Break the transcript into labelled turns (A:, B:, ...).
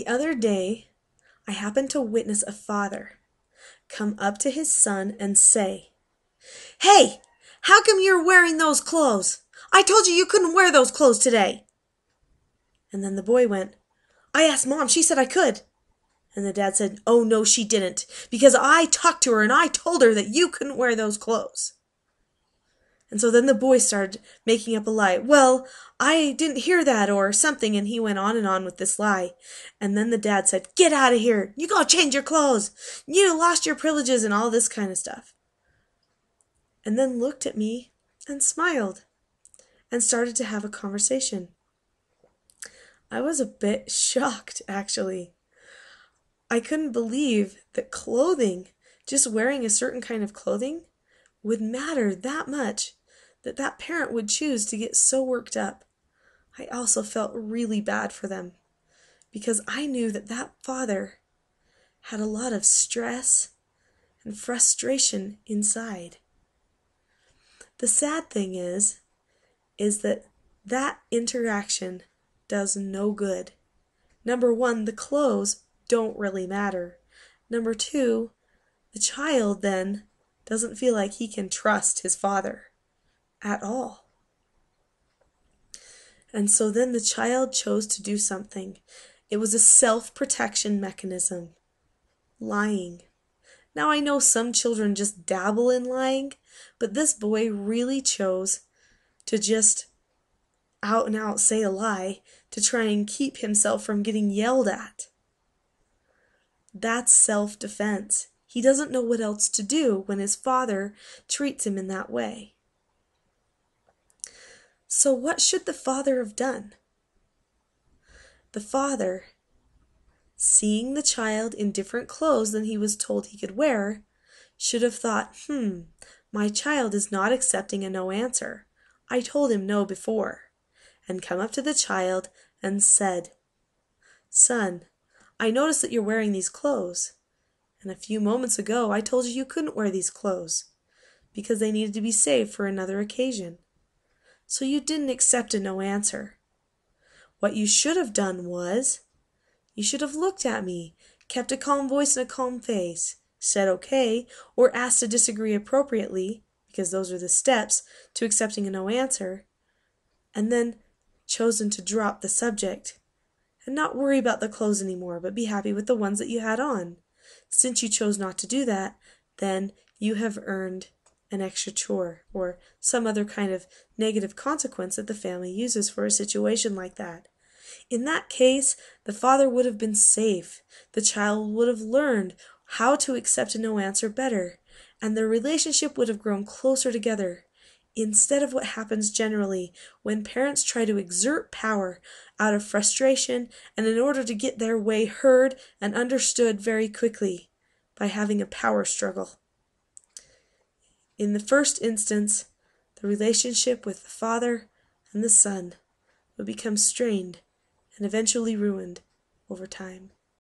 A: other day, I happened to witness a father come up to his son and say, "Hey, how come you're wearing those clothes? I told you you couldn't wear those clothes today." And then the boy went, "I asked Mom, she said I could." And the dad said, "Oh no, she didn't, because I talked to her and I told her that you couldn't wear those clothes." And so then the boy started making up a lie. "Well, I didn't hear that," or something, and he went on and on with this lie. And then the dad said, "Get out of here. You go change your clothes. You lost your privileges," and all this kind of stuff. And then looked at me and smiled and started to have a conversation. I was a bit shocked, actually. I couldn't believe that clothing, just wearing a certain kind of clothing, would matter that much, that parent would choose to get so worked up. I also felt really bad for them, because I knew that father had a lot of stress and frustration inside. The sad thing is that interaction does no good. Number one, the clothes don't really matter. Number two, the child then doesn't feel like he can trust his father at all. And so then the child chose to do something. It was a self-protection mechanism. Lying. Now I know some children just dabble in lying, but this boy really chose to just out and out say a lie to try and keep himself from getting yelled at. That's self-defense. He doesn't know what else to do when his father treats him in that way. So what should the father have done? The father, seeing the child in different clothes than he was told he could wear, should have thought, my child is not accepting a no answer. I told him no before. And come up to the child and said, "Son, I noticed that you're wearing these clothes. And a few moments ago I told you you couldn't wear these clothes because they needed to be saved for another occasion. So you didn't accept a no answer. What you should have done was, you should have looked at me, kept a calm voice and a calm face, said okay, or asked to disagree appropriately, because those are the steps to accepting a no answer, and then chosen to drop the subject and not worry about the clothes anymore, but be happy with the ones that you had on. Since you chose not to do that, then you have earned an extra chore or some other kind of negative consequence that the family uses for a situation like that. In that case, the father would have been safe. The child would have learned how to accept a no answer better, and their relationship would have grown closer together. Instead of what happens generally when parents try to exert power out of frustration and in order to get their way heard and understood very quickly by having a power struggle. In the first instance, the relationship with the father and the son would become strained and eventually ruined over time.